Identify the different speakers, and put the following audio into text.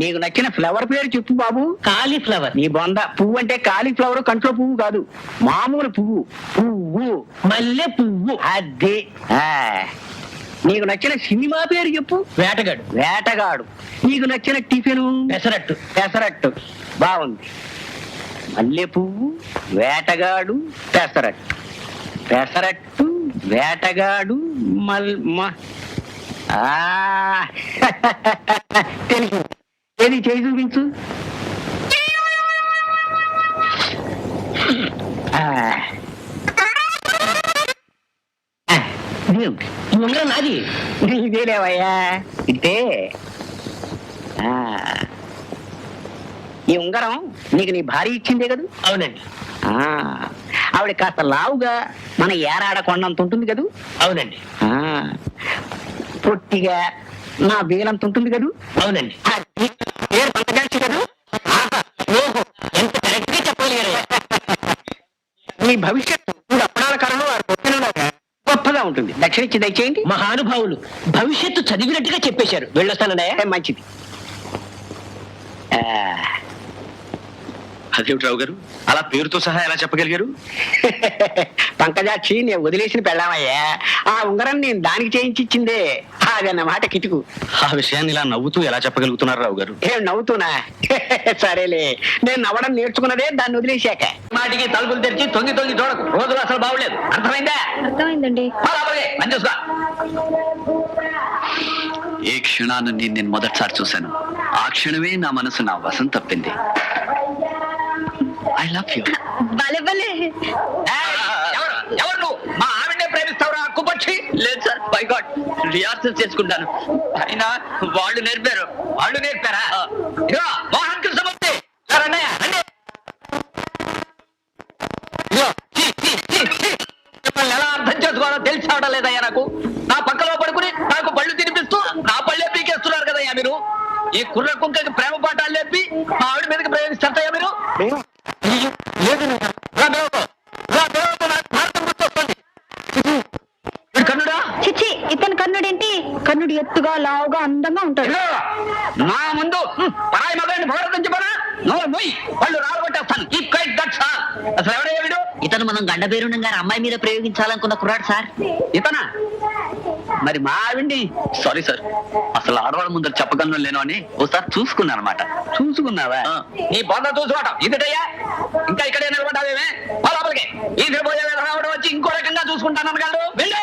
Speaker 1: నీకు నచ్చిన ఫ్లవర్ పేరు చెప్పు బాబు.
Speaker 2: కాలీఫ్లవర్.
Speaker 1: నీ బొంద. పువ్వు అంటే కాలీఫ్లవర్ కంట్లో పువ్వు కాదు, మామూలు పువ్వు. పువ్వు
Speaker 2: మల్లె పువ్వు.
Speaker 1: అదే. నీకు నచ్చిన సినిమా పేరు చెప్పు.
Speaker 2: వేటగాడు.
Speaker 1: వేటగాడు. నీకు నచ్చిన టిఫిన్.
Speaker 2: పెసరట్టు.
Speaker 1: పెసరట్టు బాగుంది. మల్లె పువ్వు, వేటగాడు, పెసరట్టు. పెసరట్టు, వేటగాడు, తెలుసు. ఏది చేయి చూపించు.
Speaker 2: ఉంగరం నాది.
Speaker 1: ఇదేలేవయ్యా ఇదే. ఈ ఉంగరం నీకు నీ భార్య ఇచ్చిందే కదా.
Speaker 2: అవునండి.
Speaker 1: ఆవిడ కాస్త లావుగా మన ఏరాడకొండంత ఉంటుంది కదూ.
Speaker 2: అవునండి.
Speaker 1: పొట్టిగా నా వేలంత ఉంటుంది కదూ.
Speaker 2: అవునండి.
Speaker 1: పేరు పంచగలిసి కదూ.
Speaker 2: ఎంత కరెక్ట్ గా చెప్పగలిగారు.
Speaker 1: నీ భవిష్యత్తు అప్పడాల కాలంలో వారు పొట్టినలాగా గొప్పగా ఉంటుంది. దక్షిణ ఇచ్చి దయచేయండి.
Speaker 2: మహానుభావులు భవిష్యత్తు చదివినట్టుగా చెప్పేశారు. వెళ్ళొస్తానడా.
Speaker 1: మంచిది.
Speaker 3: అదేమిటి రావు గారు, అలా పేరుతో సహా ఎలా చెప్పగలిగారు?
Speaker 1: పంకజాక్షి నేను వదిలేసిన పెళ్ళామయ్యా. ఆ ఉంగరం నేను దానికి చేయించి ఇచ్చిందే. అదన్నమాట కిటుకు.
Speaker 3: ఆ విషయాన్ని ఇలా నవ్వుతూ ఎలా చెప్పగలుగుతున్నారు రావు గారు?
Speaker 1: ఏం నవ్వుతున్నా? సరేలే, నేను నవ్వడం నేర్చుకున్నదే దాన్ని వదిలేశాక.
Speaker 2: మాటికి తలుపులు తెరిచి తొంగి తొంగి చూడకు. రోజులు అసలు బాగులేదు. అర్థమైందా?
Speaker 4: అర్థమైందండి.
Speaker 3: ఏ క్షణాన్ని నేను మొదటిసారి చూశాను, ఆ క్షణమే నా మనసు నా వశం తప్పింది. I love you.
Speaker 4: భలే భలే.
Speaker 2: ఎవరు నువ్వు? మా ఆవిడనే ప్రేమిస్తావురా కుపక్షి? లేదు సార్, బై గాడ్ రిహార్సల్ చేసుకుంటాను. అయినా వాళ్ళు నేర్పారు. వాళ్ళు నేర్పారా? ఇదిగో మోహన్ కృష్ణమూర్తి మిమ్మల్ని ఎలా అర్థం చేసుకోవాలో తెలిసావడం లేదయ్యా నాకు. నా పక్కలో పడుకుని నాకు పళ్ళు తినిపిస్తూ నా పళ్ళే పీకేస్తున్నారు కదయ్యా మీరు. ఈ కుర్ర కుంకకి ప్రేమ పాఠాలు చెప్పి మా ఆవిడ మీదకి ప్రేమిస్తారయ్యా మీరు. కన్నుడా?
Speaker 4: చిచ్చి, ఇతను కన్నుడేంటి? కన్నుడు ఎత్తుగా లావుగా అందంగా ఉంటాడు.
Speaker 2: నా ముందు పరాయి మగాడిని భగవతం చెప్పనా? వాళ్ళు రాలగొట్టేస్తాను. అసలు ఎవడయ్యా వీడు?
Speaker 5: ఇతను మనం గండబేరుణం గారి అమ్మాయి మీద ప్రయోగించాలనుకున్న కుర్రాడు సార్.
Speaker 2: ఇతనా? మరి మా ఆవిడ్ని.
Speaker 3: సారీ సార్, అసలు ఆడవాళ్ళ ముందర చెప్పగలను లేను అని ఒకసారి చూసుకున్నాను అనమాట.
Speaker 2: చూసుకున్నావా? నీ బొంద చూసుకోవటం ఇదిటయ్యా. ఇంకా ఇక్కడే నిలబడ్డావేమే? లోపలికి ఈ రావడం వచ్చి ఇంకో రకంగా చూసుకుంటాను అనగాడు. వెళ్ళు.